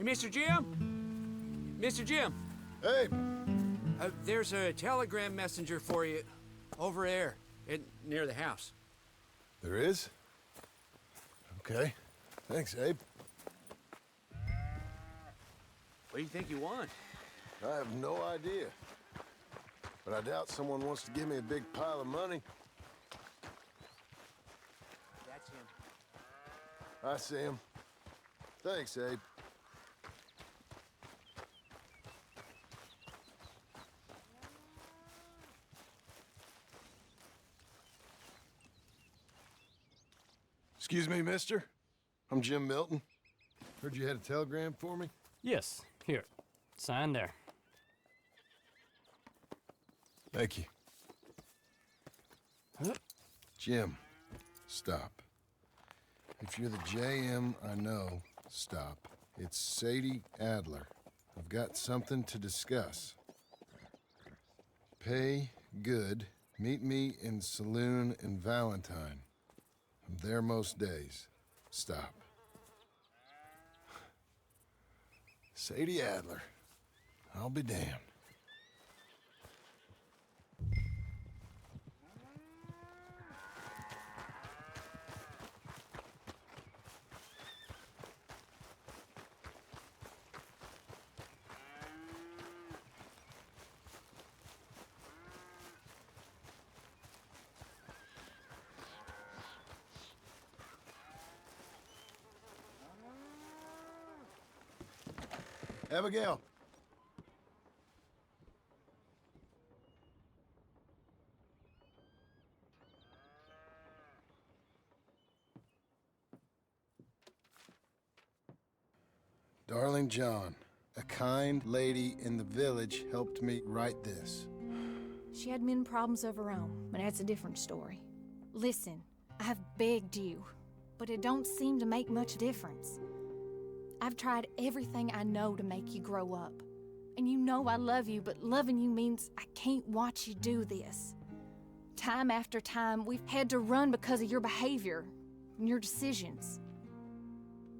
Mr. Jim? Mr. Jim? Hey! There's a telegram messenger for you over there, near the house. There is? Okay. Thanks, Abe. What do you think you want? I have no idea. But I doubt someone wants to give me a big pile of money. That's him. I see him. Thanks, Abe. Excuse me, mister. I'm Jim Milton. Heard you had a telegram for me? Yes, here. Sign there. Thank you. Jim, stop. If you're the JM I know, stop. It's Sadie Adler. I've got something to discuss. Pay good. Meet me in saloon in Valentine. I'm there most days. Stop. Sadie Adler. I'll be damned. Abigail. Darling John, a kind lady in the village helped me write this. She had men problems of her own, but that's a different story. Listen, I've begged you, but it don't seem to make much difference. I've tried everything I know to make you grow up. And you know I love you, but loving you means I can't watch you do this. Time after time, we've had to run because of your behavior and your decisions.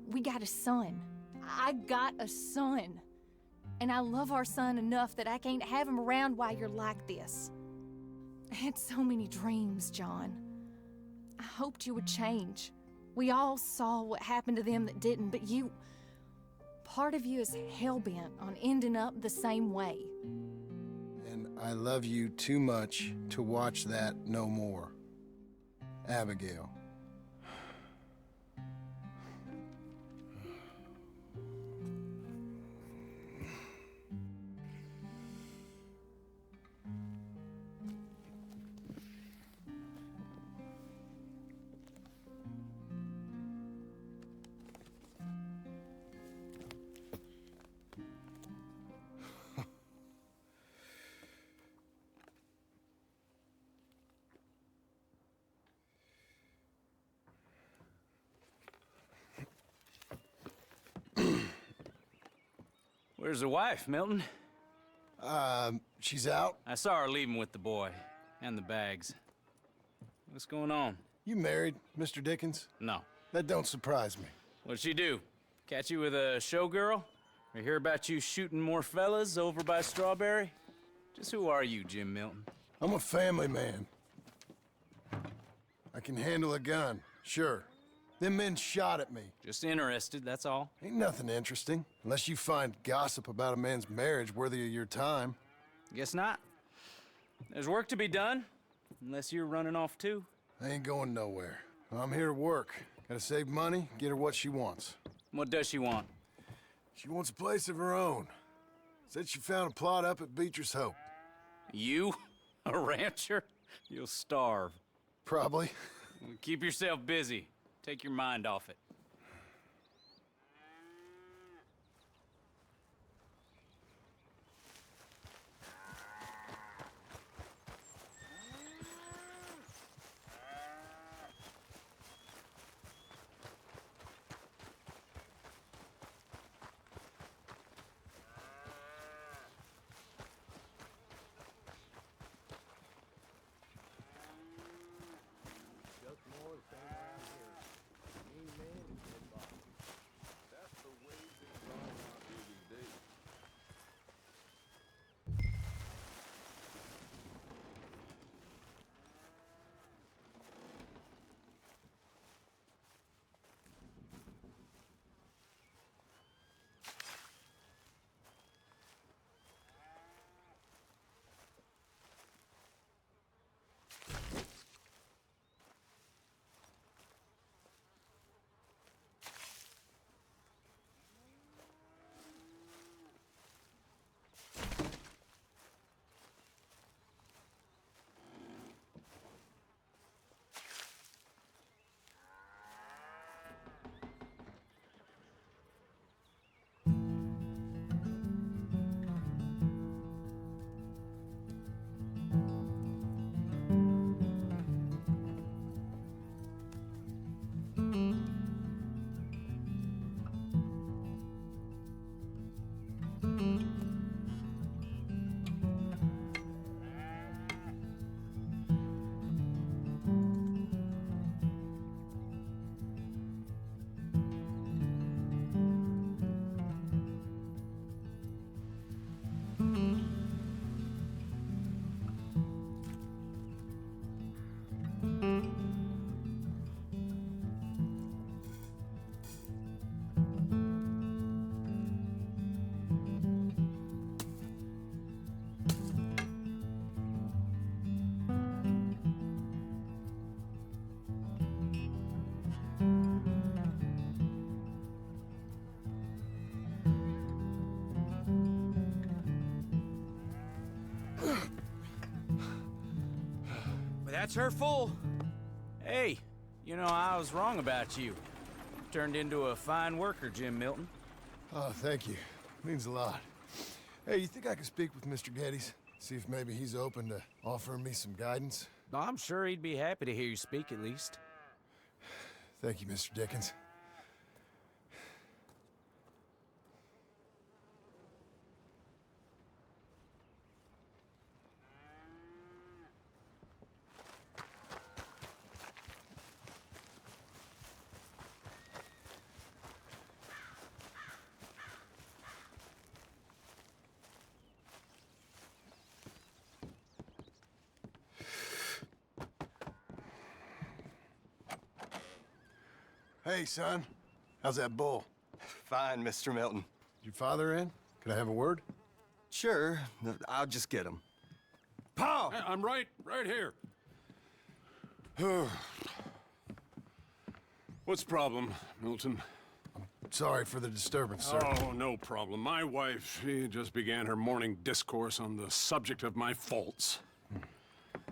We got a son. I got a son. And I love our son enough that I can't have him around while you're like this. I had so many dreams, John. I hoped you would change. We all saw what happened to them that didn't, but you... Part of you is hell-bent on ending up the same way. And I love you too much to watch that no more. Abigail. Where's the wife, Milton? She's out. I saw her leaving with the boy. And the bags. What's going on? You married, Mr. Dickens? No. That don't surprise me. What'd she do? Catch you with a showgirl? Or hear about you shooting more fellas over by Strawberry? Just who are you, Jim Milton? I'm a family man. I can handle a gun, sure. Them men shot at me. Just interested, that's all. Ain't nothing interesting, unless you find gossip about a man's marriage worthy of your time. Guess not. There's work to be done, unless you're running off too. I ain't going nowhere. I'm here to work. Gotta save money, get her what she wants. What does she want? She wants a place of her own. Said she found a plot up at Beecher's Hope. You? A rancher? You'll starve. Probably. Keep yourself busy. Take your mind off it. That's her full. Hey, you know, I was wrong about you. Turned into a fine worker, Jim Milton. Oh, thank you. Means a lot. Hey, you think I could speak with Mr. Geddes? See if maybe he's open to offering me some guidance? I'm sure he'd be happy to hear you speak, at least. Thank you, Mr. Dickens. Hey, son. How's that bull? Fine, Mr. Milton. Your father in? Can I have a word? Sure, I'll just get him. Pa! I'm right here. What's the problem, Milton? Sorry for the disturbance, sir. Oh, no problem. My wife, she just began her morning discourse on the subject of my faults.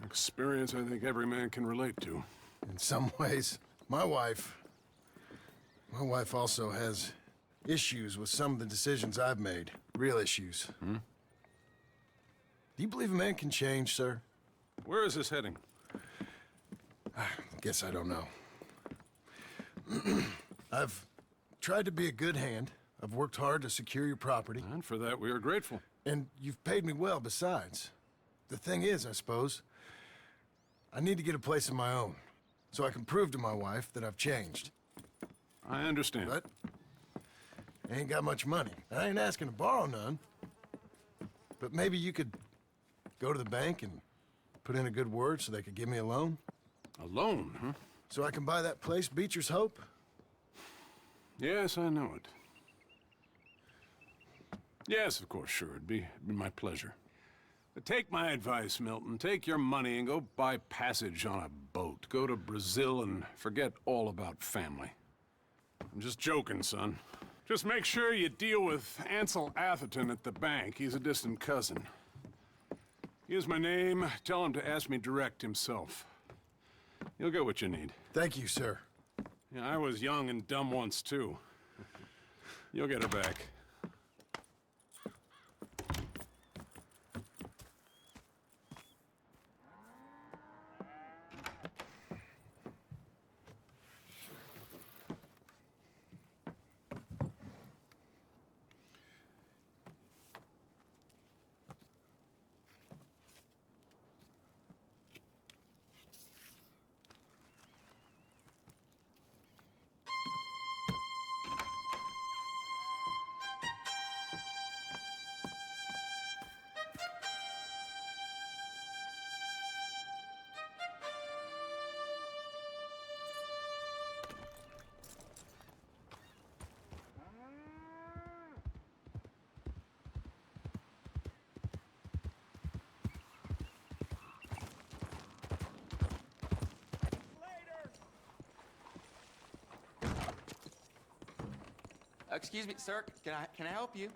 Experience I think every man can relate to. In some ways, my wife also has issues with some of the decisions I've made. Real issues. Do you believe a man can change, sir? Where is this heading? Guess I don't know. I've tried to be a good hand. I've worked hard to secure your property. And for that, we are grateful. And you've paid me well besides. The thing is, I suppose, I need to get a place of my own, so I can prove to my wife that I've changed. I understand. But I ain't got much money. I ain't asking to borrow none. But maybe you could go to the bank and put in a good word so they could give me a loan? A loan, huh? So I can buy that place, Beecher's Hope? Yes, I know it. Yes, of course, sure. It'd be my pleasure. But take my advice, Milton. Take your money and go buy passage on a boat. Go to Brazil and forget all about family. I'm just joking, son. Just make sure you deal with Ansel Atherton at the bank. He's a distant cousin. Here's my name. Tell him to ask me direct himself. You'll get what you need. Thank you, sir. Yeah, I was young and dumb once, too. You'll get it back. Excuse me, sir. Can I help you?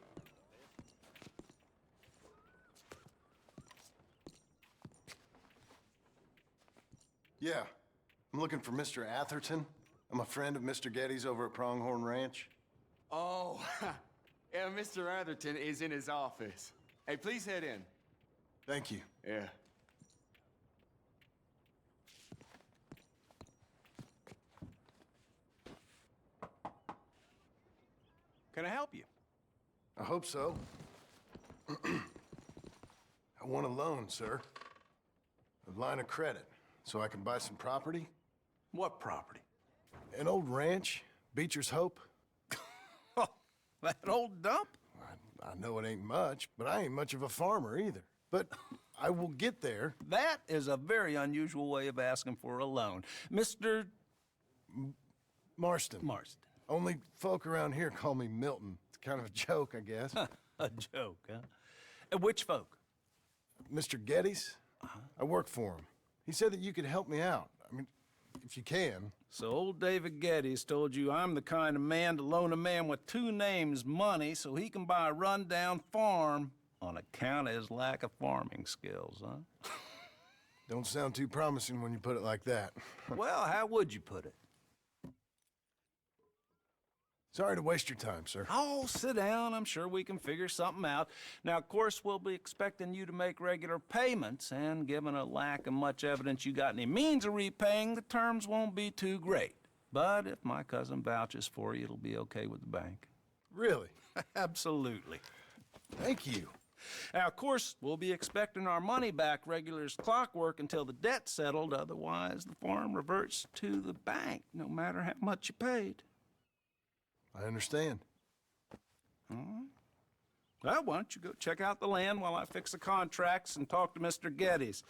Yeah. I'm looking for Mr. Atherton. I'm a friend of Mr. Geddes over at Pronghorn Ranch. Oh, yeah, Mr. Atherton is in his office. Hey, please head in. Thank you. Yeah. Can I help you? I hope so. I want a loan, sir. A line of credit, so I can buy some property. What property? An old ranch, Beecher's Hope. That old dump? I know it ain't much, but I ain't much of a farmer either. But I will get there. That is a very unusual way of asking for a loan. Mr. Marston. Marston. Only folk around here call me Milton. It's kind of a joke, I guess. A joke, huh? Which folk? Mr. Geddes? I work for him. He said that you could help me out. I mean, if you can. So old David Geddes told you I'm the kind of man to loan a man with two names money so he can buy a rundown farm on account of his lack of farming skills, huh? Don't sound too promising when you put it like that. Well, how would you put it? Sorry to waste your time, sir. Oh, sit down. I'm sure we can figure something out. Now, of course, we'll be expecting you to make regular payments, and given a lack of much evidence you got any means of repaying, the terms won't be too great. But if my cousin vouches for you, it'll be okay with the bank. Really? Absolutely. Thank you. Now, of course, we'll be expecting our money back regular as clockwork until the debt's settled. Otherwise, the farm reverts to the bank, no matter how much you paid. I understand. All right. Well, why don't you go check out the land while I fix the contracts and talk to Mr. Geddes.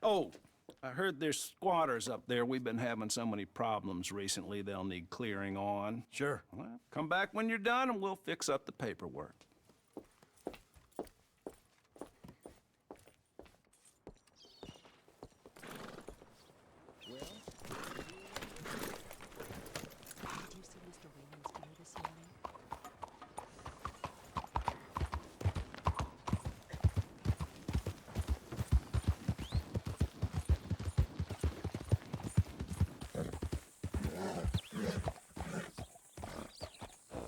Oh, I heard there's squatters up there. We've been having so many problems recently, they'll need clearing on. Sure. Well, come back when you're done and we'll fix up the paperwork.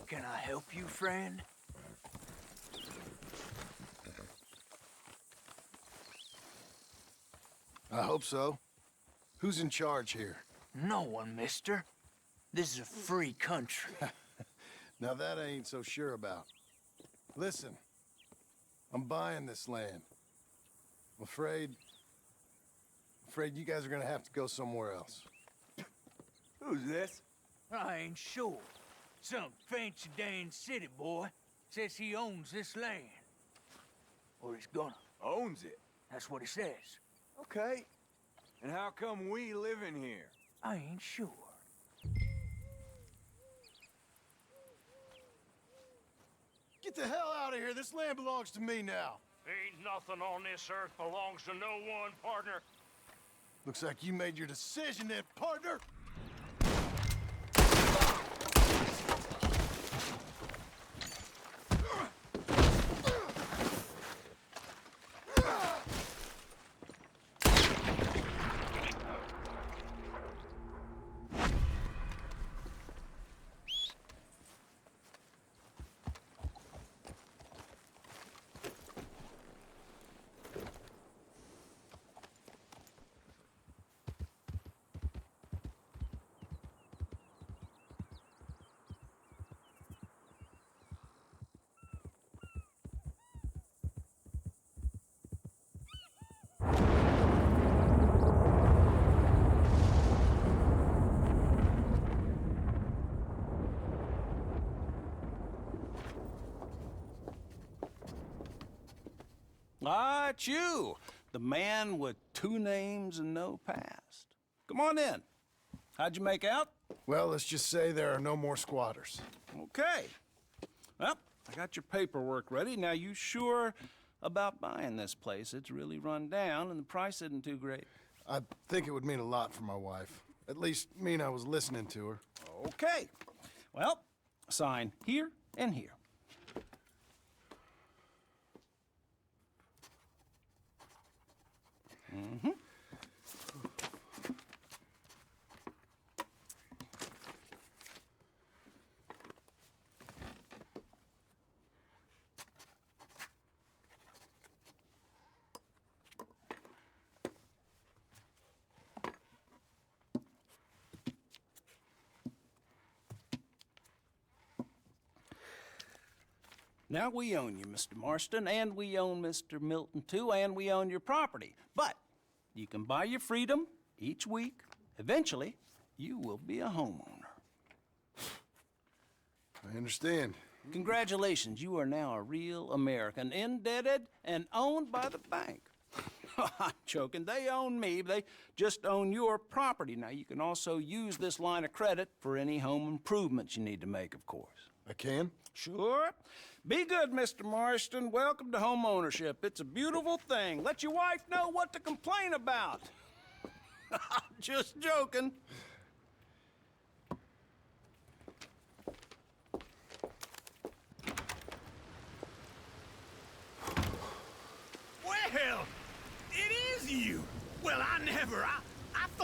Can I help you, friend? I hope so. Who's in charge here? No one, mister. This is a free country. Now that I ain't so sure about. Listen, I'm buying this land. I'm afraid you guys are gonna have to go somewhere else. Who's this? I ain't sure. Some fancy Dan city boy says he owns this land. Or he's gonna. Owns it. That's what he says. Okay. And how come we live in here? I ain't sure. Get the hell out of here. This land belongs to me now. Ain't nothing on this earth belongs to no one, partner. Looks like you made your decision then, partner. Ah, it's you, the man with 2 names and no past. Come on in. How'd you make out? Well, let's just say there are no more squatters. Okay. Well, I got your paperwork ready. Now, you sure about buying this place? It's really run down, and the price isn't too great. I think it would mean a lot for my wife. At least mean I was listening to her. Okay. Well, sign here and here. Mm-hmm. Now we own you, Mr. Marston, and we own Mr. Milton, too, and we own your property. But you can buy your freedom each week. Eventually, you will be a homeowner. I understand. Congratulations, you are now a real American, indebted and owned by the bank. I'm joking, they own me, they just own your property. Now, you can also use this line of credit for any home improvements you need to make, of course. I can? Sure. Be good, Mr. Marston. Welcome to home ownership. It's a beautiful thing. Let your wife know what to complain about. Just joking. Well, it is you. Well,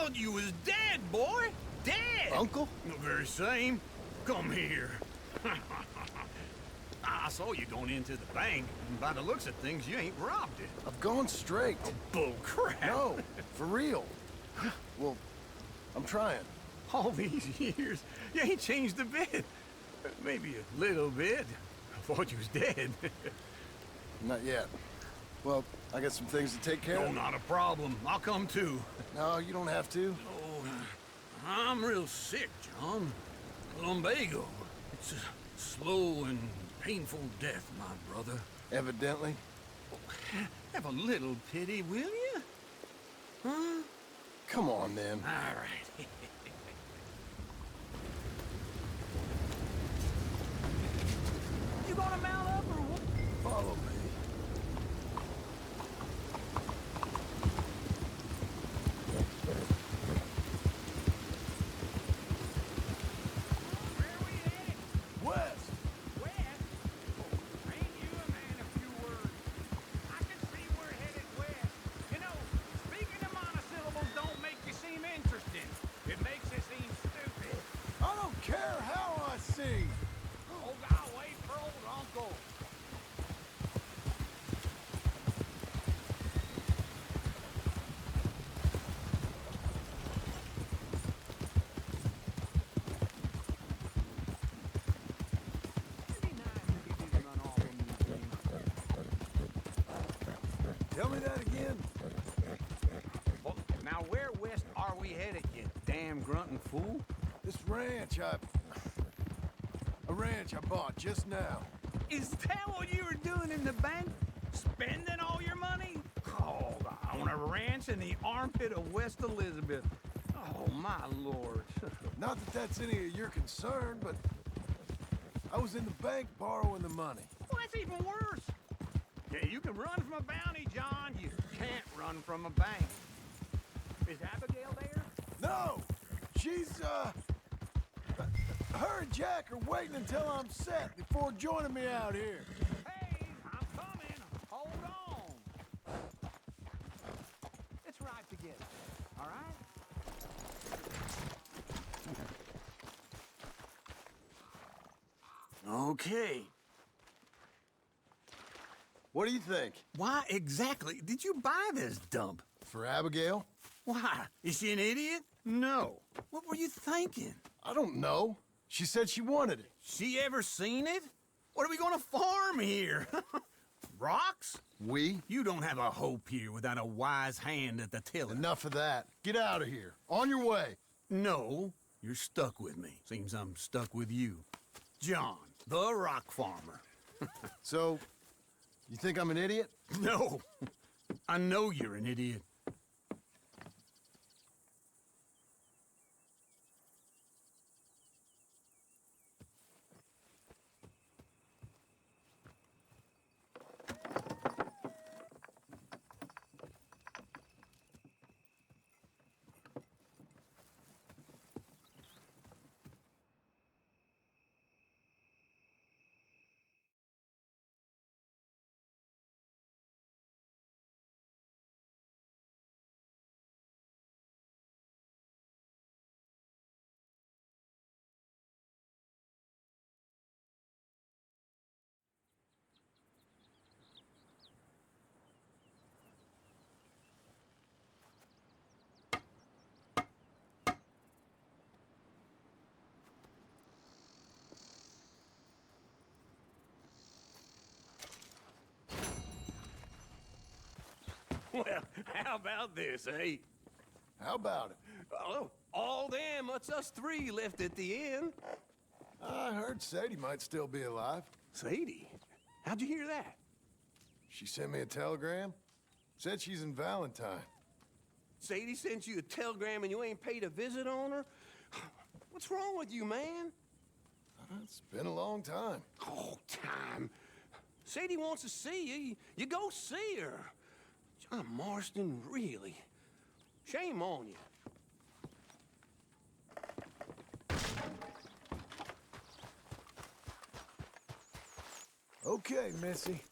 thought you was dead, boy. Dead. Uncle? The very same. Come here. I saw you going into the bank, and by the looks of things, you ain't robbed it. I've gone straight. Bull crap. No, for real. Well, I'm trying. All these years, you ain't changed a bit. Maybe a little bit. I thought you was dead. Not yet. Well, I got some things to take care No, of. not a problem. I'll come too. No, you don't have to. Oh, I'm real sick, John. Lumbago. It's a slow and painful death, my brother. Evidently. Have a little pity, will you? Huh? Come on, then. All right. You gonna mount up or what? Follow me. Where we headed? West. West? Ain't you a man of few words? I can see we're headed west. You know, speaking of monosyllables don't make you seem interesting. It makes you seem stupid. I don't care how I see. Oh, God, wait for old Uncle. Tell me that again. Well, now where west are we headed, you damn grunting fool? This ranch a ranch I bought just now. Is that what you were doing in the bank? Spending all your money? Oh, on a ranch in the armpit of West Elizabeth. Oh, my lord. Not that that's any of your concern, but I was in the bank borrowing the money. Well, that's even worse. Yeah, you can run from a bounty, John. You can't run from a bank. Is Abigail there? No! She's, her and Jack are waiting until I'm set before joining me out here. Hey, I'm coming. Hold on. Let's ride together, all right? Okay. What do you think? Why exactly did you buy this dump? For Abigail? Why? Is she an idiot? No. What were you thinking? I don't know. She said she wanted it. She ever seen it? What are we gonna farm here? Rocks? We? You don't have a hope here without a wise hand at the tiller. Enough of that. Get out of here. On your way. No, you're stuck with me. Seems I'm stuck with you. John, the rock farmer. So, you think I'm an idiot? No, I know you're an idiot. Well, how about this, eh? How about it? Oh, all them, it's us three left at the end. I heard Sadie might still be alive. Sadie? How'd you hear that? She sent me a telegram. Said she's in Valentine. Sadie sent you a telegram and you ain't paid a visit on her? What's wrong with you, man? It's been a long time. Oh, time. Sadie wants to see you. You go see her. John Marston, really? Shame on you. Okay, Missy.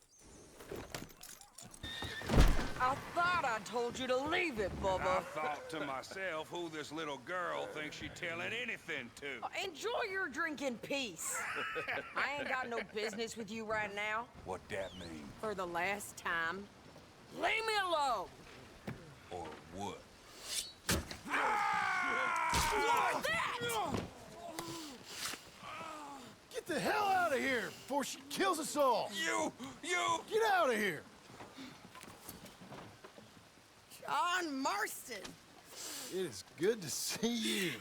I thought I told you to leave it, I Bubba. thought to myself who this little girl thinks she telling anything to. Enjoy your drink in peace. I ain't got no business with you right now. What that mean? For the last time, leave me alone. Or what? What's that? Get the hell out of here before she kills us all! You! Get out of here! John Marston. It is good to see you.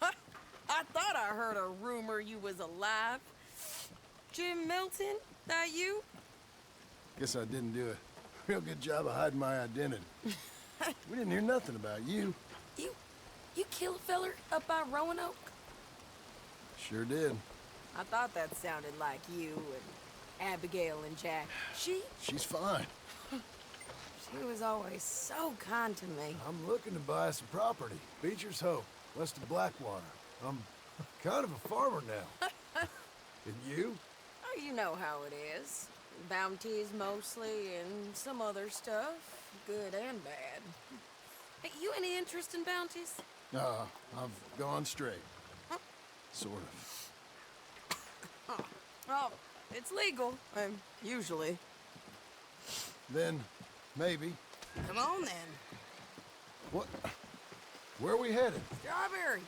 I thought I heard a rumor you was alive. Jim Milton, that you? Guess I didn't do a real good job of hiding my identity. We didn't hear nothing about you. You killed a feller up by Roanoke? Sure did. I thought that sounded like you and Abigail and Jack. She's fine. She was always so kind to me. I'm looking to buy some property. Beecher's Hope, west of Blackwater. I'm kind of a farmer now. And you? Oh, you know how it is. Bounties mostly, and some other stuff, good and bad. Hey, you any interest in bounties? I've gone straight. Sort of. Well, it's legal, usually. Then, maybe. Come on, then. What? Where are we headed? Strawberry.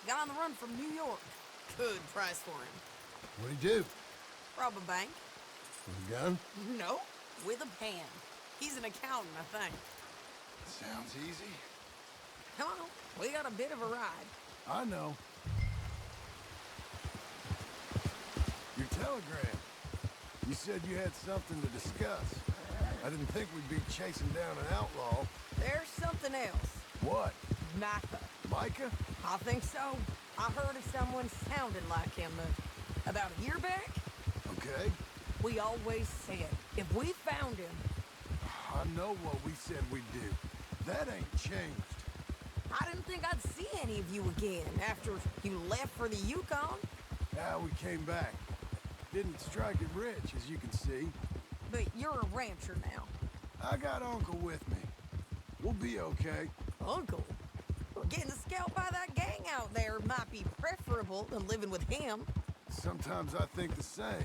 Got on the run from New York. Good price for him. What'd he do? Rob a bank? With a gun? No, with a pen. He's an accountant, I think. Sounds easy. Come on, we got a bit of a ride. I know. Your telegram. You said you had something to discuss. I didn't think we'd be chasing down an outlaw. There's something else. What? Micah. Micah? I think so. I heard of someone sounding like him about a year back. Okay. We always said, if we found him... I know what we said we'd do. That ain't changed. I didn't think I'd see any of you again after you left for the Yukon. Yeah, we came back. Didn't strike it rich, as you can see. But you're a rancher now. I got Uncle with me. We'll be okay. Uncle? Well, getting scalped by that gang out there might be preferable than living with him. Sometimes I think the same.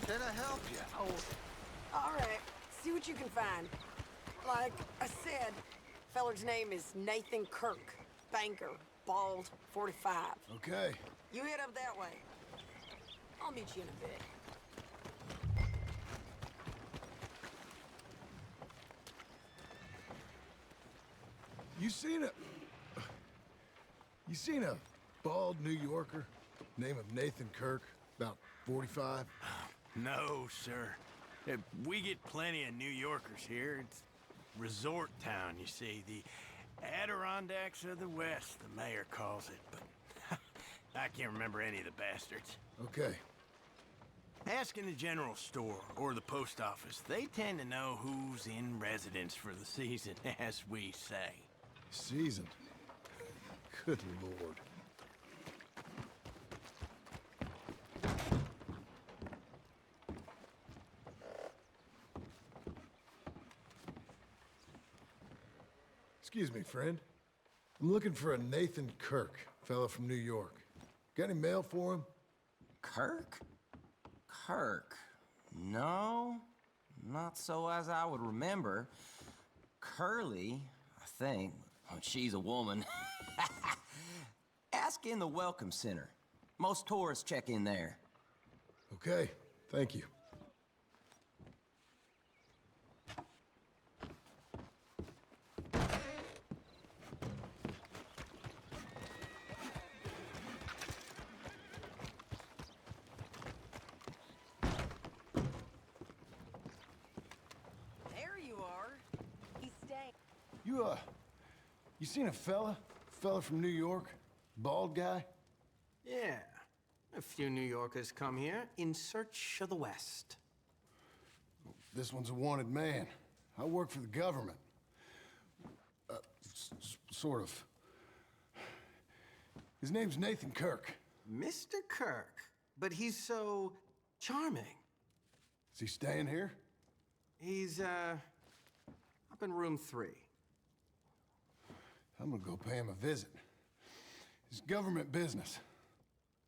Can I help you? Oh, all right. See what you can find. Like I said, feller's name is Nathan Kirk. Banker. Bald. 45. Okay. You head up that way. I'll meet you in a bit. You seen a bald New Yorker, name of Nathan Kirk, about 45? No, sir. We get plenty of New Yorkers here. It's resort town, you see. The Adirondacks of the West, the mayor calls it, but I can't remember any of the bastards. Okay. Ask in the general store or the post office. They tend to know who's in residence for the season, as we say. Seasoned. Good Lord. Excuse me, friend. I'm looking for a Nathan Kirk, fellow from New York. Got any mail for him? Kirk? Kirk? No, not so as I would remember. Curly, I think. Oh, she's a woman. Ask in the Welcome Center. Most tourists check in there. Okay, thank you. You seen a fella? Fella from New York? Bald guy? Yeah. A few New Yorkers come here in search of the West. This one's a wanted man. I work for the government. Sort of. His name's Nathan Kirk. Mr. Kirk? But he's so charming. Is he staying here? He's, up in room 3. I'm gonna go pay him a visit. It's government business.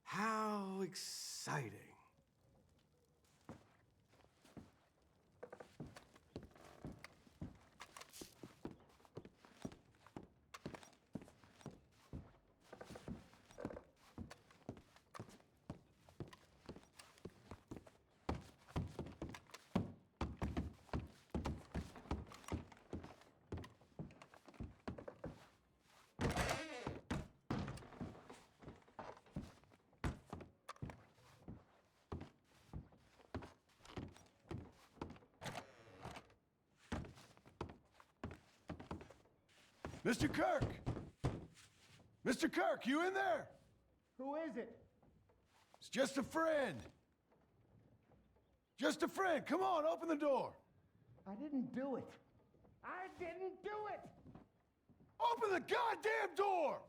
How exciting. Mr. Kirk! Mr. Kirk, you in there? Who is it? It's just a friend. Just a friend. Come on, open the door. I didn't do it. I didn't do it! Open the goddamn door!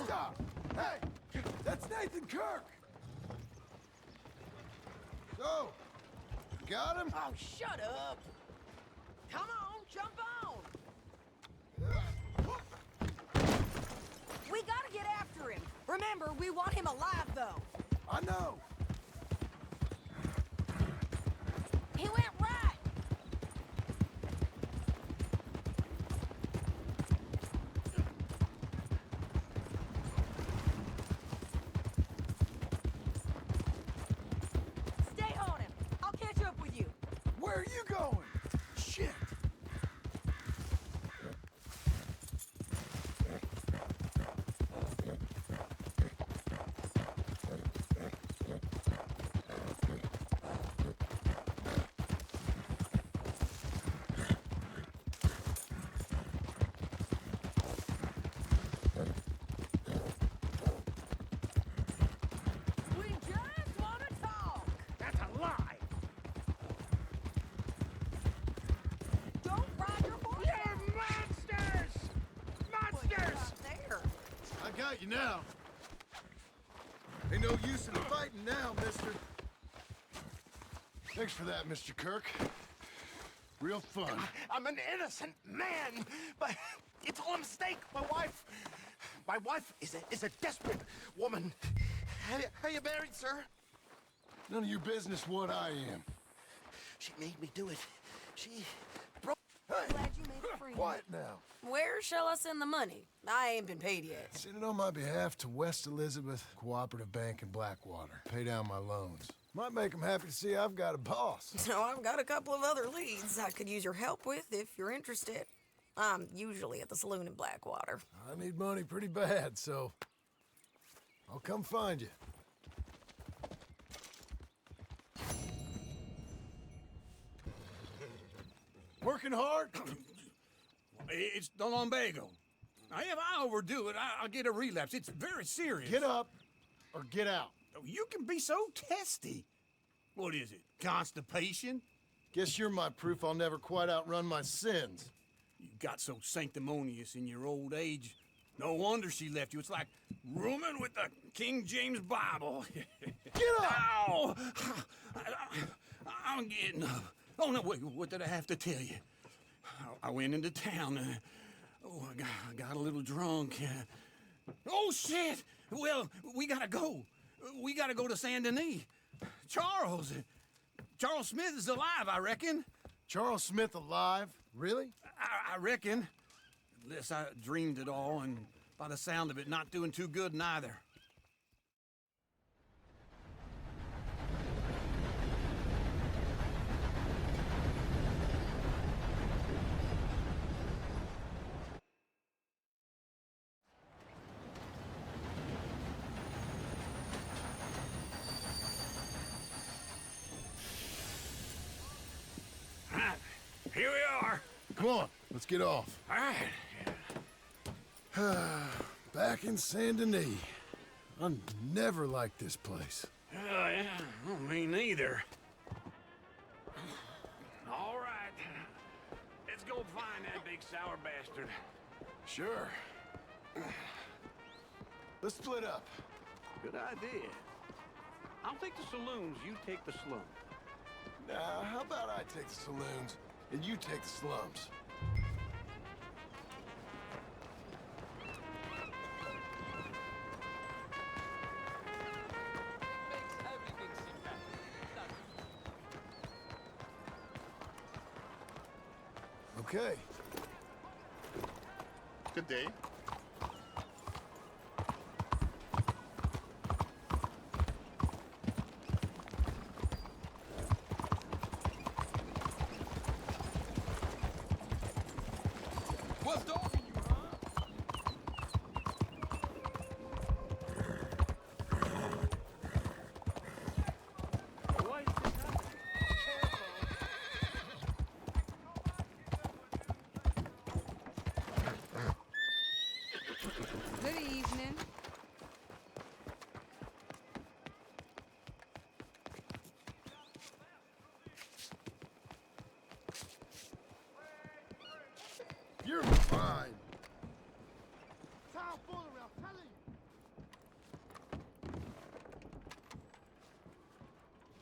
Stop! Hey! That's Nathan Kirk! So, got him? Oh, shut up! Come on, jump on! We gotta get after him. Remember, we want him alive, though. I know. He went right. Stay on him. I'll catch up with you. Where are you going? Shit! We just want to talk. That's a lie! Don't ride your horse. You're monsters! Monsters! Out there. I got you now. Ain't no use in fighting now, mister. Thanks for that, Mr. Kirk. Real fun. I'm an innocent man, but it's all a mistake. My wife is a desperate woman. Are you married, sir? None of your business what I am. She made me do it. She Glad you made a friend. Quiet now. Where shall I send the money? I ain't been paid yet. Send it on my behalf to West Elizabeth Cooperative Bank in Blackwater. Pay down my loans. Might make them happy to see I've got a boss. So I've got a couple of other leads I could use your help with if you're interested. I'm usually at the saloon in Blackwater. I need money pretty bad, so I'll come find you. Working hard? It's the lumbago. Now, if I overdo it, I'll get a relapse. It's very serious. Get up or get out. You can be so testy. What is it, constipation? Guess you're my proof I'll never quite outrun my sins. You got so sanctimonious in your old age. No wonder she left you. It's like rooming with the King James Bible. Get up! Ow! I'm getting up. Oh, no, wait, what did I have to tell you? I went into town. I got a little drunk. Oh, shit! Well, we gotta go. We gotta go to Saint Denis. Charles Smith is alive, I reckon. Charles Smith alive? Really? I reckon. Unless I dreamed it all, and by the sound of it, not doing too good neither. Here we are. Come on, let's get off. All right. Back in Saint Denis. I never liked this place. Oh, yeah. Well, me neither. All right. Let's go find that big sour bastard. Sure. Let's split up. Good idea. I'll take the saloons, you take the slums. Nah, how about I take the saloons and you take the slums? Okay. Good day. What's up? Good evening. You're fine.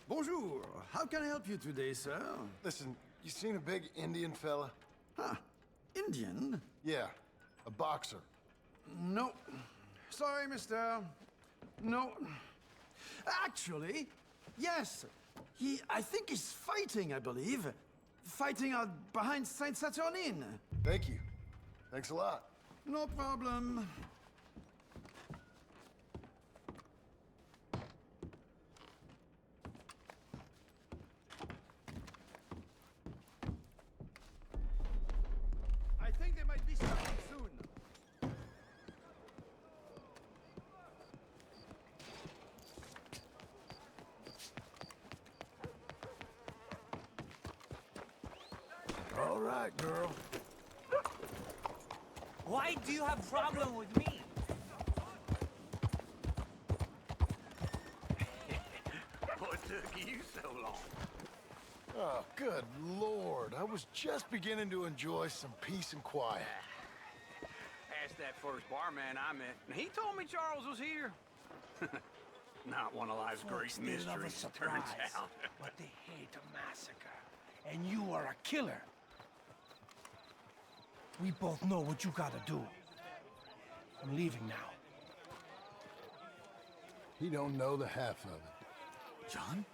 Bonjour. How can I help you today, sir? Listen, you seen a big Indian fella? Huh. Indian? Yeah, a boxer. No. Sorry, mister. No. Actually, yes. I think he's fighting, I believe. Fighting out behind Saint Saturnin. Thank you. Thanks a lot. No problem. I think they might be starting soon. All right, girl. Why do you have problem with me? What took you so long? Oh, good Lord. I was just beginning to enjoy some peace and quiet. Asked that first barman I met, and he told me Charles was here. Not one of life's great mysteries, it turns out. But they hate a massacre. And you are a killer. We both know what you gotta do. I'm leaving now. He don't know the half of it. John?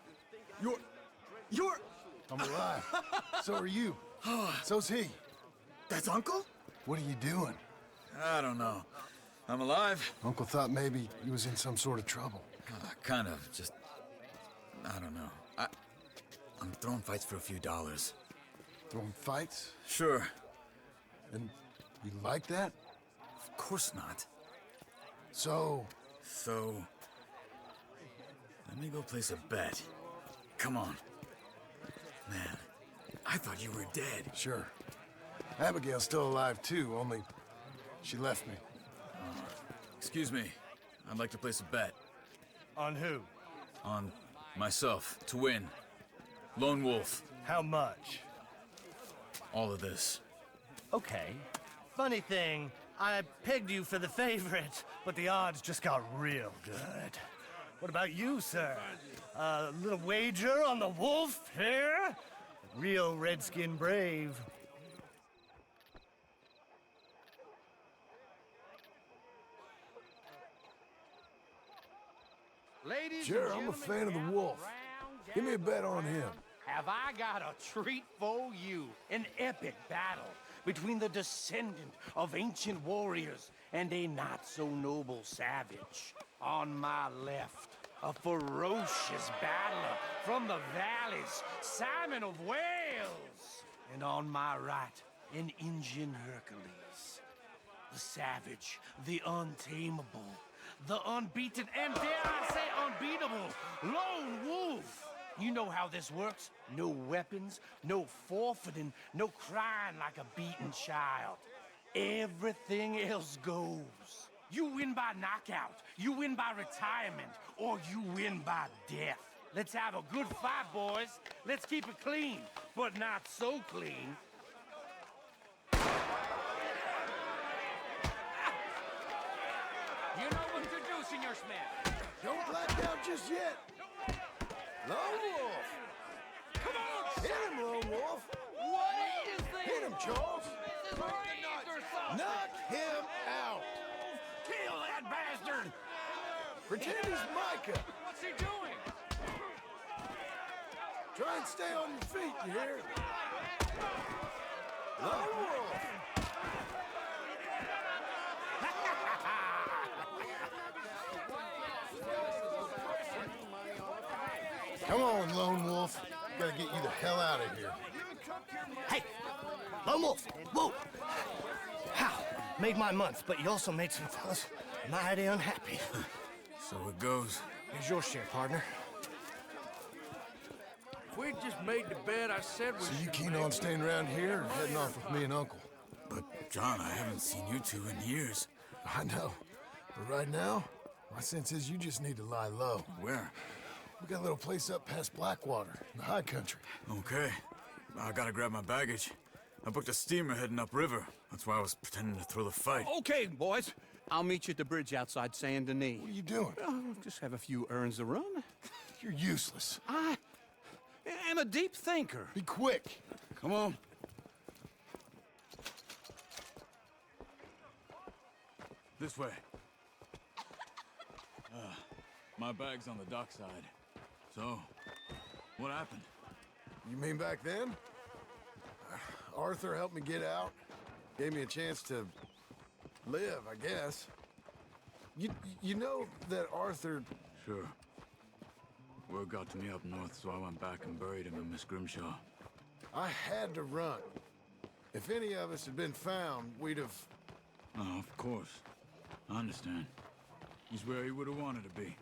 You're... I'm alive. So are you. So's he. That's Uncle? What are you doing? I don't know. I'm alive. Uncle thought maybe he was in some sort of trouble. Kind of. Just... I don't know. I'm throwing fights for a few dollars. Throwing fights? Sure. And you like that? Of course not. So, let me go place a bet. Come on. Man, I thought you were dead. Sure. Abigail's still alive too, only she left me. Excuse me. I'd like to place a bet. On who? On myself, to win. Lone Wolf. How much? All of this. Okay. Funny thing, I pegged you for the favorite, but the odds just got real good. What about you, sir? A little wager on the wolf here? Real redskin brave. Ladies Sure, and I'm a gentlemen, fan of the wolf. Give me a bet on him. Have I got a treat for you? An epic battle between the descendant of ancient warriors and a not-so-noble savage. On my left, a ferocious battler from the valleys, Simon of Wales. And on my right, an Indian Hercules. The savage, the untamable, the unbeaten, and dare I say unbeatable, Lone Wolf. You know how this works. No weapons, no forfeiting, no crying like a beaten child. Everything else goes. You win by knockout, you win by retirement, or you win by death. Let's have a good fight, boys. Let's keep it clean, but not so clean. You know what to do, Senor Smith. Don't black out just yet. Lone Wolf. Come on! Hit him, Lone Wolf. What is this? Hit him, Charles. This is rigged or something! Knock him out. Kill that bastard! Pretend he's Micah. What's he doing? Try and stay on your feet, you hear? Lone Wolf. Come on, Lone Wolf. Gotta get you the hell out of here. Hey, Lone Wolf, whoa! How? Made my month, but you also made some fellas mighty unhappy. So it goes. Here's your share, partner. If we'd just made the bed I said we So should you keen make. on staying around here or heading off with me and Uncle? But, John, I haven't seen you two in years. I know. But right now, my sense is you just need to lie low. Where? We got a little place up past Blackwater, in the high country. Okay. I gotta grab my baggage. I booked a steamer heading upriver. That's why I was pretending to throw the fight. Okay, boys. I'll meet you at the bridge outside Saint Denis. What are you doing? Oh, just have a few errands to run. You're useless. I am a deep thinker. Be quick. Come on. This way. My bag's on the dockside. So, what happened? You mean back then? Arthur helped me get out. Gave me a chance to live, I guess. You know that Arthur... Sure. Word got to me up north, so I went back and buried him in Miss Grimshaw. I had to run. If any of us had been found, we'd have... Oh, of course. I understand. He's where he would have wanted to be.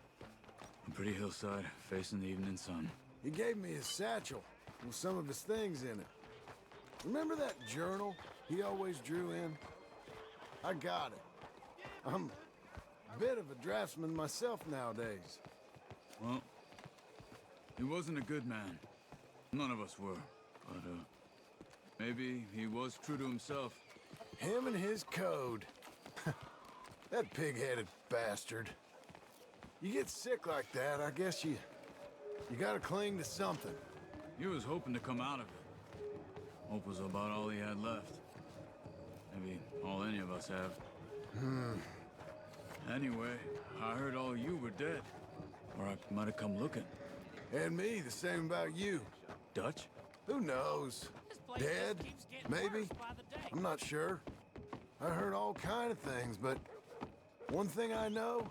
A pretty hillside, facing the evening sun. He gave me his satchel with some of his things in it. Remember that journal he always drew in? I got it. I'm a bit of a draftsman myself nowadays. Well, he wasn't a good man. None of us were. But, maybe he was true to himself. Him and his code. That pig-headed bastard. You get sick like that, I guess you gotta cling to something. He was hoping to come out of it. Hope was about all he had left. Maybe all any of us have. Anyway, I heard all you were dead. Or I might have come looking. And me, the same about you. Dutch? Who knows? Dead? Maybe? I'm not sure. I heard all kind of things, but one thing I know,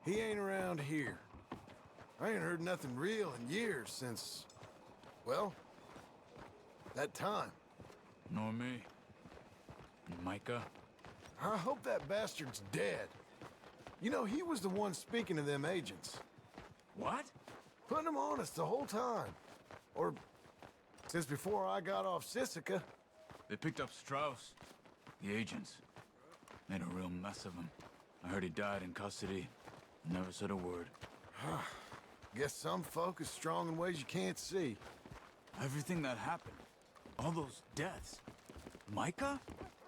he ain't around here. I ain't heard nothing real in years since, well, that time. Nor me. Micah? I hope that bastard's dead. You know, he was the one speaking to them agents. What? Putting them on us the whole time. Or since before I got off Sisika. They picked up Strauss. The agents. Made a real mess of him. I heard he died in custody. Never said a word. Guess some folk is strong in ways you can't see. Everything that happened. All those deaths. Micah?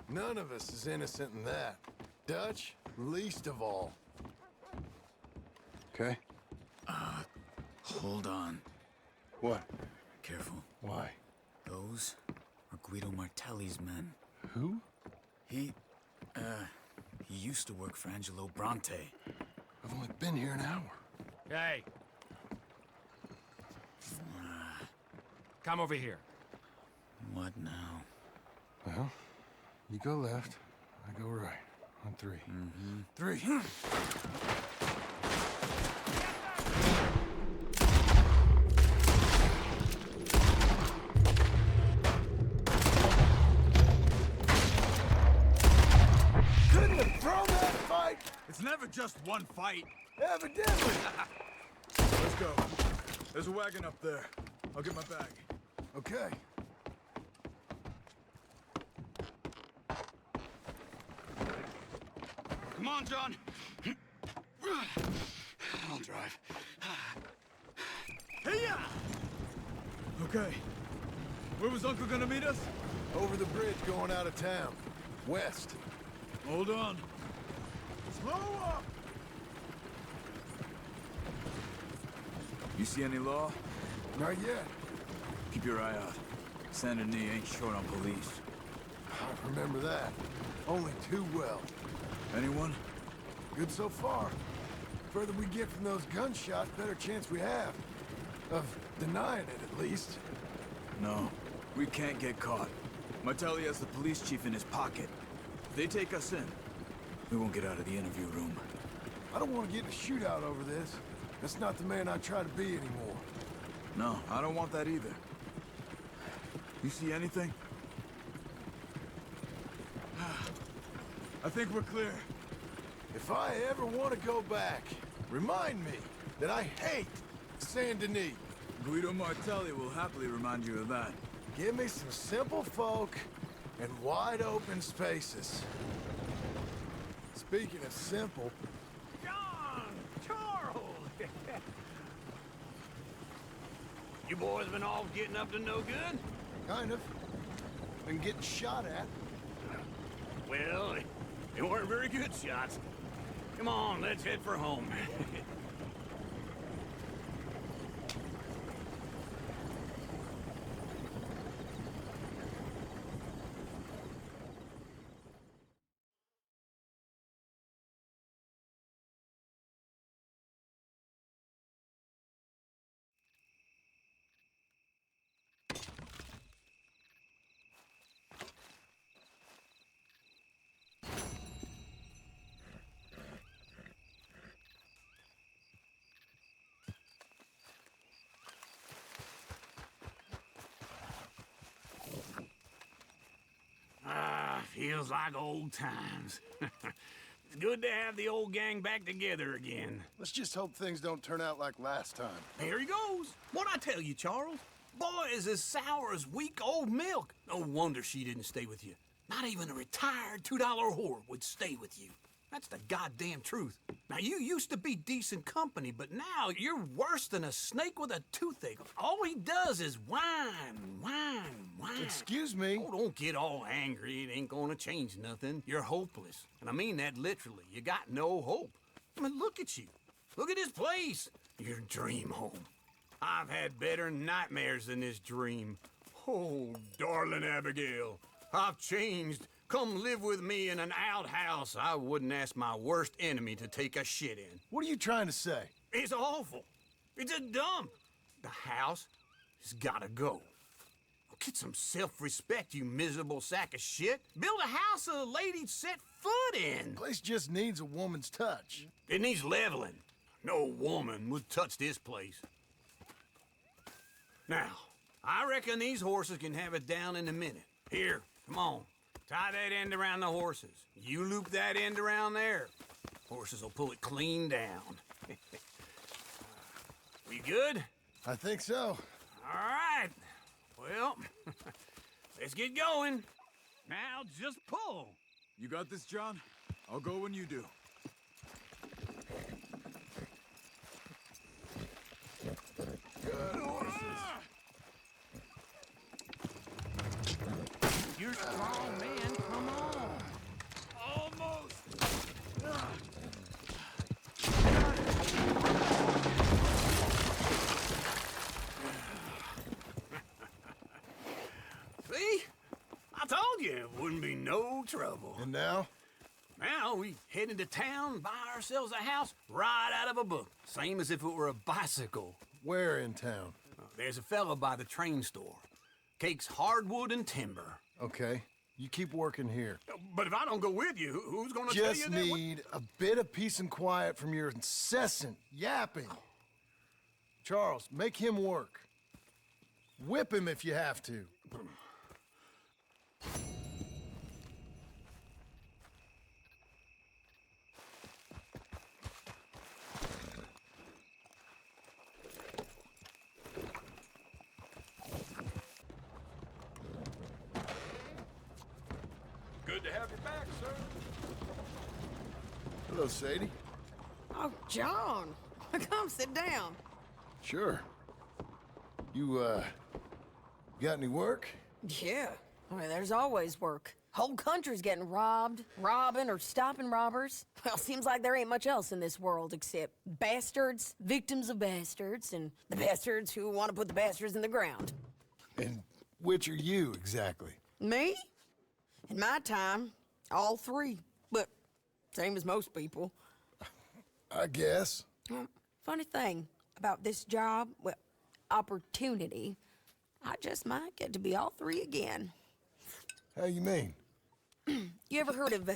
None of us is innocent in that. Dutch, least of all. Okay? Hold on. What? Careful. Why? Those are Guido Martelli's men. Who? He used to work for Angelo Bronte. I've only been here an hour. Hey. Come over here. What now? Well, you go left, I go right. On three. Mm-hmm. 3. Couldn't have thrown that fight! It's never just one fight. Evidently! Let's go. There's a wagon up there. I'll get my bag. Okay. Come on, John. I'll drive. Hey-ya! Okay. Where was Uncle gonna meet us? Over the bridge going out of town. West. Hold on. Slow up! You see any law? Not yet. Keep your eye out. Saint Denis ain't short on police. I remember that. Only too well. Anyone? Good so far. Further we get from those gunshots, better chance we have. Of denying it, at least. No. We can't get caught. Martelli has the police chief in his pocket. If they take us in, we won't get out of the interview room. I don't want to get in a shootout over this. That's not the man I try to be anymore. No, I don't want that either. You see anything? I think we're clear. If I ever want to go back, remind me that I hate Saint Denis. Guido Martelli will happily remind you of that. Give me some simple folk and wide open spaces. Speaking of simple... John! Charles! You boys been all getting up to no good? Kind of. Been getting shot at. Well, they weren't very good shots. Come on, let's head for home. Feels like old times. It's good to have the old gang back together again. Let's just hope things don't turn out like last time. Here he goes. What'd I tell you, Charles? Boy is as sour as weak old milk. No wonder she didn't stay with you. Not even a retired $2 whore would stay with you. That's the goddamn truth. Now, you used to be decent company, but now you're worse than a snake with a toothache. All he does is whine, whine, whine. Excuse me? Oh, don't get all angry. It ain't gonna change nothing. You're hopeless. And I mean that literally. You got no hope. I mean, look at you. Look at this place. Your dream home. I've had better nightmares than this dream. Oh, darling Abigail, I've changed. Come live with me in an outhouse I wouldn't ask my worst enemy to take a shit in. What are you trying to say? It's awful. It's a dump. The house has gotta go. Get some self-respect, you miserable sack of shit. Build a house a lady'd set foot in. The place just needs a woman's touch. It needs leveling. No woman would touch this place. Now, I reckon these horses can have it down in a minute. Here, come on. Tie that end around the horses. You loop that end around there. Horses will pull it clean down. We good? I think so. All right. Well, let's get going. Now just pull. You got this, John? I'll go when you do. Good horses. You're strong, man. Come on. Almost. See? I told you it wouldn't be no trouble. And now? Now we head into town, buy ourselves a house right out of a book. Same as if it were a bicycle. Where in town? There's a fella by the train store. Cakes hardwood and timber. Okay. You keep working here. But if I don't go with you, who's gonna tell you Just that? need a bit of peace and quiet from your incessant yapping. Charles, make him work. Whip him if you have to. Good to have you back, sir. Hello, Sadie. Oh, John. Come sit down. Sure. You, got any work? Yeah. I mean, there's always work. Whole country's getting robbed, robbing, or stopping robbers. Well, seems like there ain't much else in this world except bastards, victims of bastards, and the bastards who want to put the bastards in the ground. And which are you, exactly? Me? In my time, all three. But same as most people. I guess. Funny thing about this job, well, opportunity, I just might get to be all three again. How you mean? You ever heard of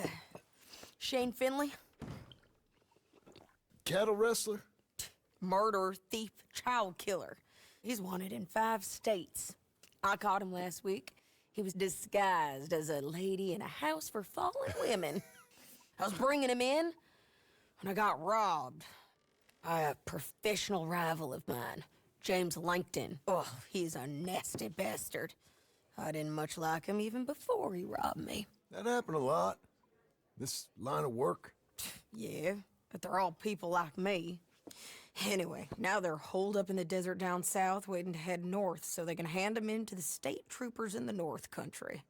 Shane Finley? Cattle wrestler? Murderer, thief, child killer. He's wanted in 5 states. I caught him last week. He was disguised as a lady in a house for fallen women. I was bringing him in, and I got robbed by a professional rival of mine, James Langton. Oh, he's a nasty bastard. I didn't much like him even before he robbed me. That happened a lot. This line of work. Yeah, but they're all people like me. Anyway, now they're holed up in the desert down south, waiting to head north so they can hand them in to the state troopers in the north country.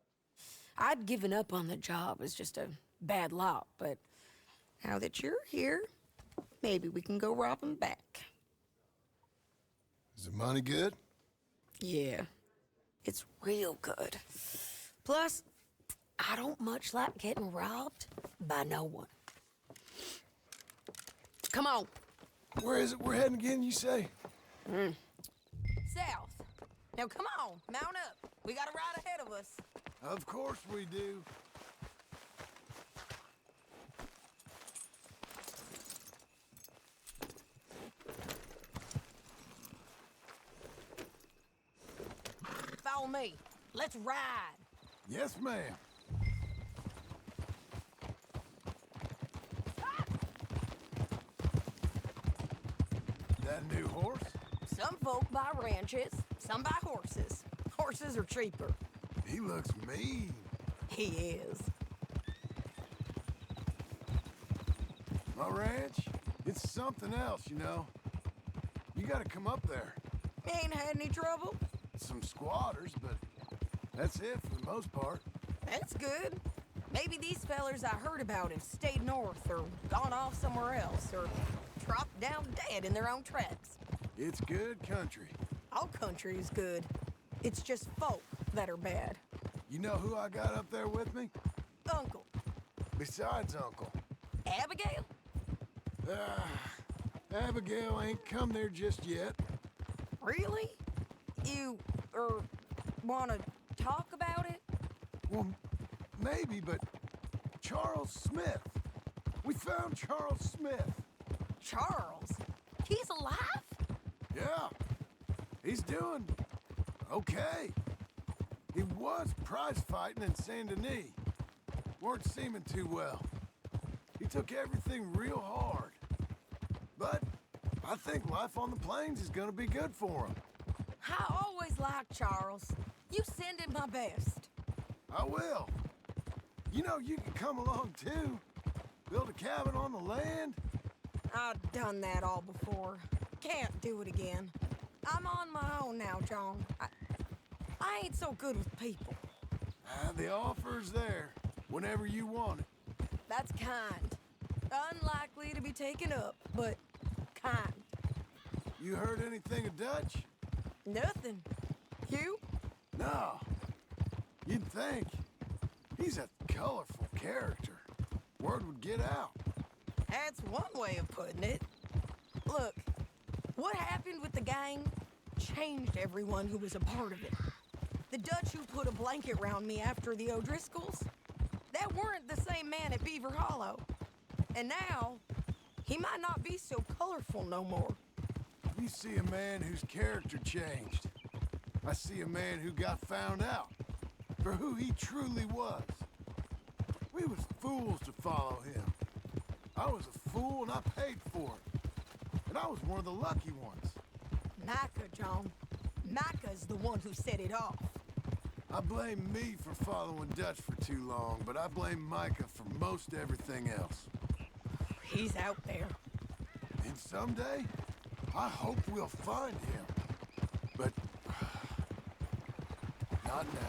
I'd given up on the job as just a bad lot, but now that you're here, maybe we can go rob them back. Is the money good? Yeah, it's real good. Plus, I don't much like getting robbed by no one. Come on. Where is it we're heading again, you say? South. Now come on, mount up. We got a ride ahead of us. Of course we do. Follow me. Let's ride. Yes, ma'am. That new horse? Some folk buy ranches, some buy horses. Horses are cheaper. He looks mean. He is. My ranch, it's something else, you know. You gotta come up there. Ain't had any trouble? Some squatters, but that's it for the most part. That's good. Maybe these fellers I heard about have stayed north or gone off somewhere else or dropped down dead in their own tracks. It's good country. All country is good. It's just folk that are bad. You know who I got up there with me? Uncle. Besides Uncle. Abigail? Abigail ain't come there just yet. Really? You, wanna talk about it? Well, maybe, but Charles Smith. We found Charles Smith. Charles? He's alive? Yeah. He's doing okay. He was prize fighting in Saint Denis. Weren't seeming too well. He took everything real hard. But I think life on the plains is gonna be good for him. I always liked Charles. You send him my best. I will. You know, you can come along too. Build a cabin on the land. I've done that all before. Can't do it again. I'm on my own now, John. I ain't so good with people. The offer's there, whenever you want it. That's kind. Unlikely to be taken up, but kind. You heard anything of Dutch? Nothing. You? No. You'd think. He's a colorful character. Word would get out. That's one way of putting it. Look, what happened with the gang changed everyone who was a part of it. The Dutch who put a blanket round me after the O'Driscolls, that weren't the same man at Beaver Hollow. And now, he might not be so colorful no more. You see a man whose character changed. I see a man who got found out for who he truly was. We was fools to follow him. I was a fool and I paid for it. And I was one of the lucky ones. Micah, John. Micah's the one who set it off. I blame me for following Dutch for too long, but I blame Micah for most everything else. He's out there. And someday, I hope we'll find him. But not now.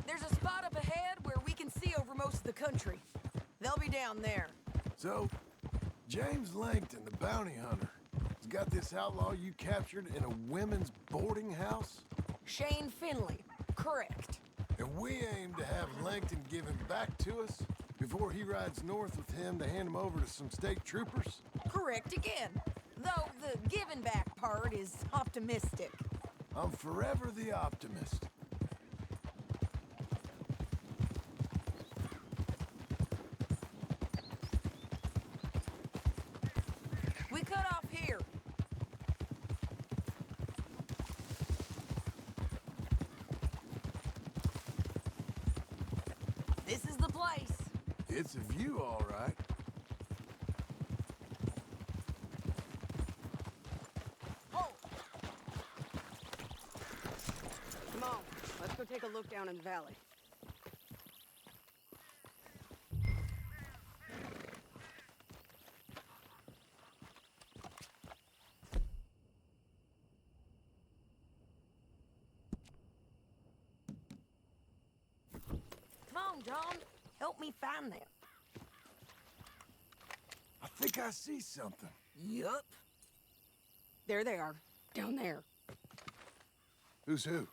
There's a spot up ahead where we can see over most of the country. They'll be down there. So, James Langton, the bounty hunter, has got this outlaw you captured in a women's boarding house? Shane Finley, correct. And we aim to have Langton give him back to us before he rides north with him to hand him over to some state troopers? Correct again. Though the giving back part is optimistic. I'm forever the optimist. We cut off here. This is the place. It's a view, all right. Come on, let's go take a look down in the valley. Come on, John. Help me find them. I think I see something. Yup. There they are, down there. Who's who?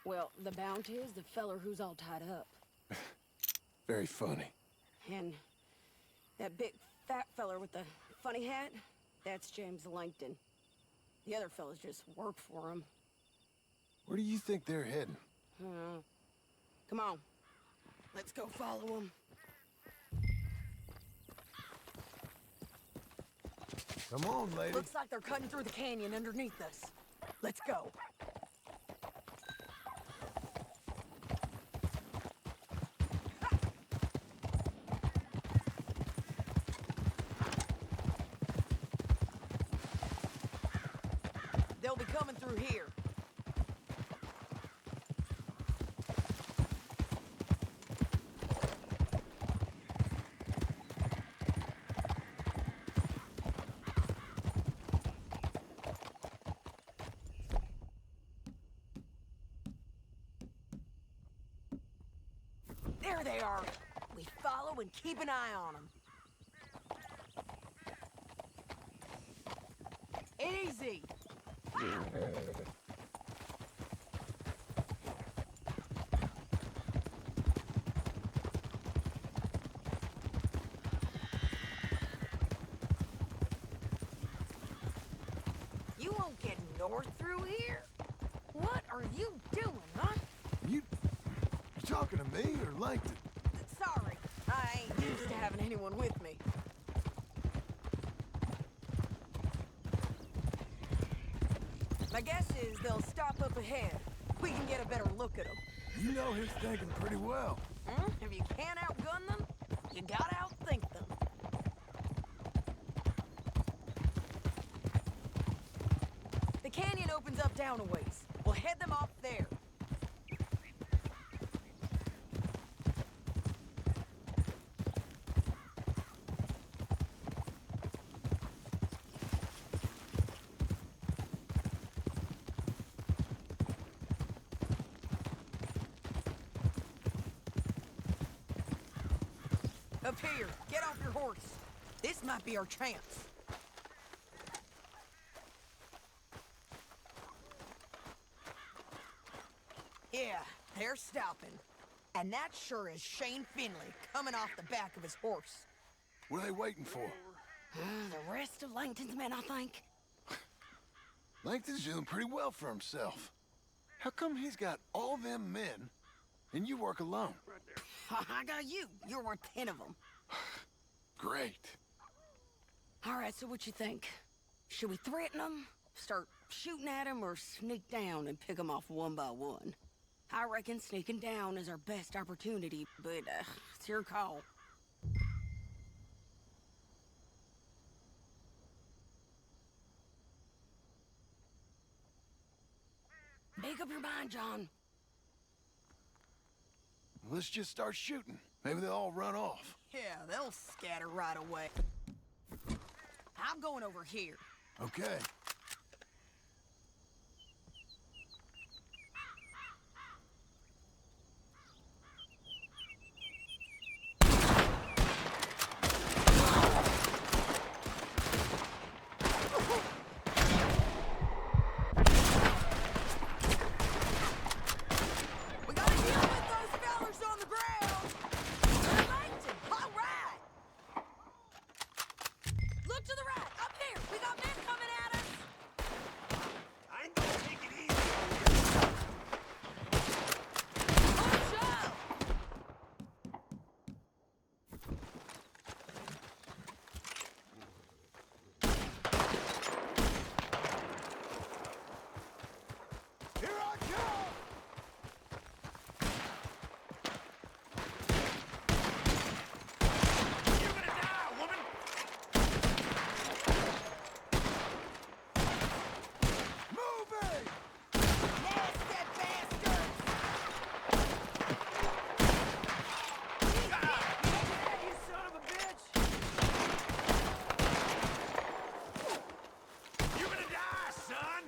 Well, the bounty is the feller who's all tied up. Very funny. And that big fat feller with the funny hat, that's James Langton. The other fellas just work for him. Where do you think they're heading? Come on. Let's go follow them. Come on, lady. Looks like they're cutting through the canyon underneath us. Let's go. They'll be coming through here. There they are. We follow and keep an eye on them. Easy. You won't get north through here? What are you doing, huh? You talking to me or Langton? Sorry, I ain't used to having anyone with me. My guess is they'll stop up ahead. We can get a better look at them. You know his thinking pretty well. If you can't outgun them, you gotta outthink them. The canyon opens up down a ways. We'll head them off there. Up here, get off your horse. This might be our chance. Yeah, they're stopping. And that sure is Shane Finley coming off the back of his horse. What are they waiting for? The rest of Langton's men, I think. Langton's doing pretty well for himself. How come he's got all them men, and you work alone? I got you. You're worth 10 of them. Great. All right, so what you think? Should we threaten them, start shooting at them, or sneak down and pick them off one by one? I reckon sneaking down is our best opportunity, but it's your call. Make up your mind, John. Let's just start shooting. Maybe they'll all run off. Yeah, they'll scatter right away. I'm going over here. Okay. We gotta deal with those fellas on the ground. All right. Look to the right, up here. We got men coming at us. I ain't gonna take it easy. Push up. Here I come! You're gonna die, woman! Moving! Nasty bastards. You son of a bitch! You're gonna die, son!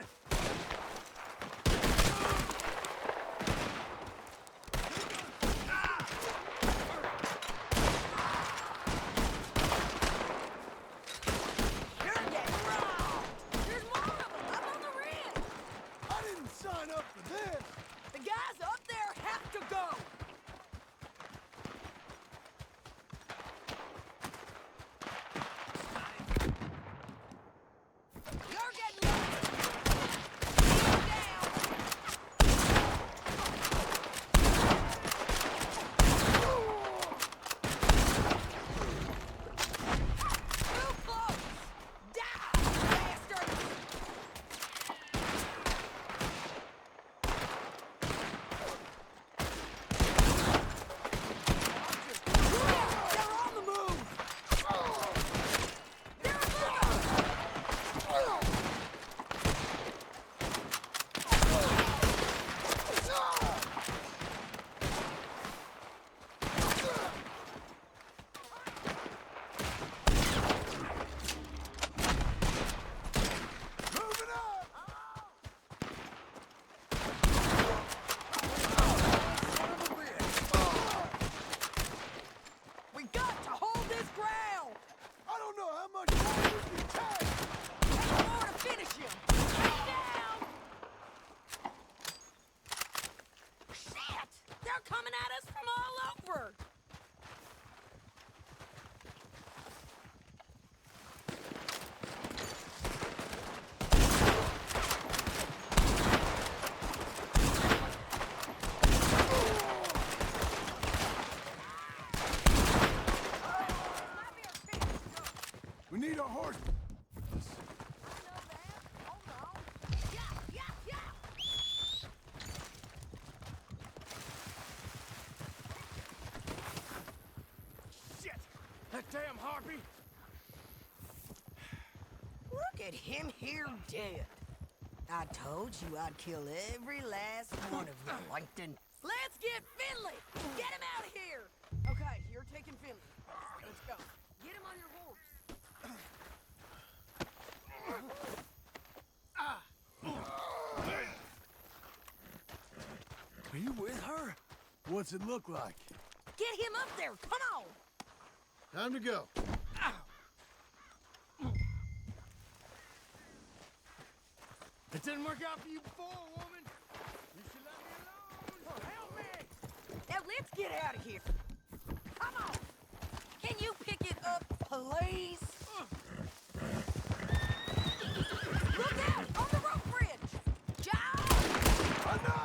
You're getting robbed. There's more of them up on the ridge. I didn't sign up for this! The guys up there have to go. You're getting lost. Keep down. Too close. Die, bastards. They're on the move. They're Moving up! We got to hold this ground. I don't know how much more you can take! There's more to finish him. Stay down. Shit! They're coming at us from all over. We need a horse. Shit! That damn harpy! Look at him here dead. I told you I'd kill every last one of you, Langton. Let's get Finley! Get him out of here! Okay, you're taking Finley. Let's go. Get him on your horse. Are you with her? What's it look like? Get him up there! Come on! Time to go. It didn't work out for you before, woman. You should let me alone. Help me! Now let's get out of here. Come on! Can you pick it up, please? Look out! On the rope bridge! John! Oh no!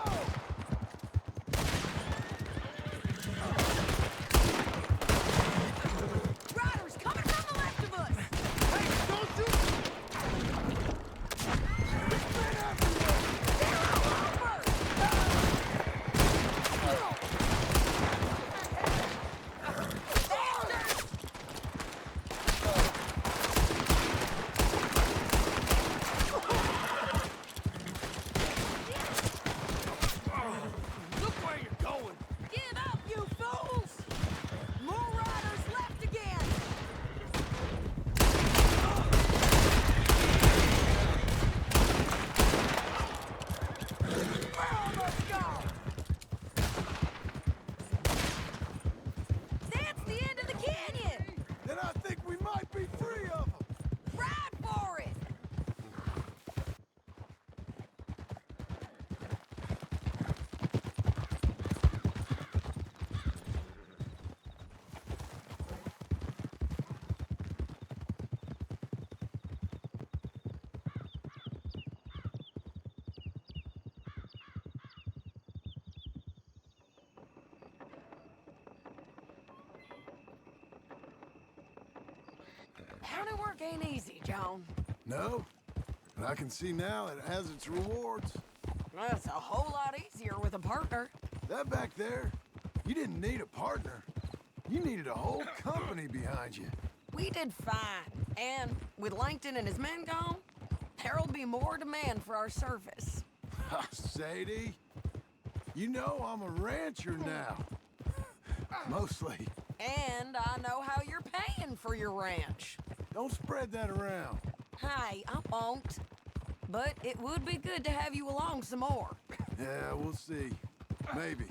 County work ain't easy, John. No? And I can see now it has its rewards. Well, it's a whole lot easier with a partner. That back there, you didn't need a partner. You needed a whole company behind you. We did fine. And with Langton and his men gone, there'll be more demand for our service. Sadie, you know I'm a rancher now. Mostly. And I know how you're paying for your ranch. Don't spread that around. Hey, I won't. But it would be good to have you along some more. Yeah, we'll see. Maybe.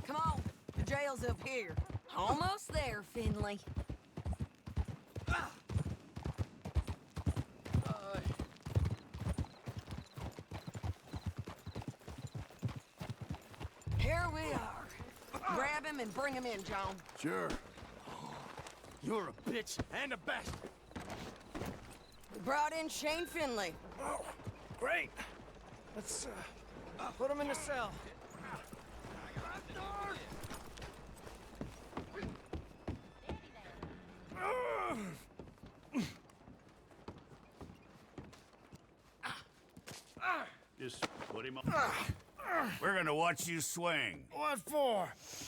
Come on, the jail's up here. Almost there, Finley. Here we are. Grab him and bring him in, John. Sure. You're a bitch and a bastard. We brought in Shane Finley. Oh, great. Let's put him in the cell. Just put him up. We're gonna watch you swing. What for?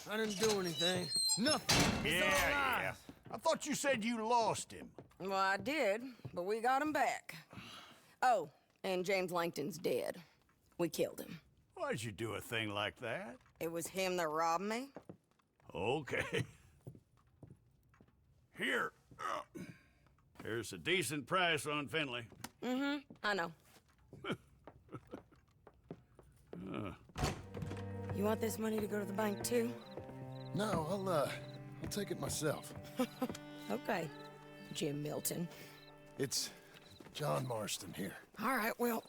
I didn't do anything. Nothing. It's all Yeah. lies. I thought you said you lost him. Well, I did, but we got him back. Oh, and James Langton's dead. We killed him. Why'd you do a thing like that? It was him that robbed me. Okay. Here. Here's a decent price on Finley. Mm-hmm, I know. You want this money to go to the bank, too? No, I'll take it myself. Okay, Jim Milton. It's John Marston here. All right, well,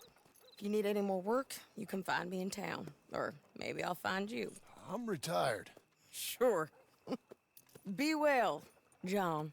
if you need any more work, you can find me in town. Or maybe I'll find you. I'm retired. Sure. Be well, John.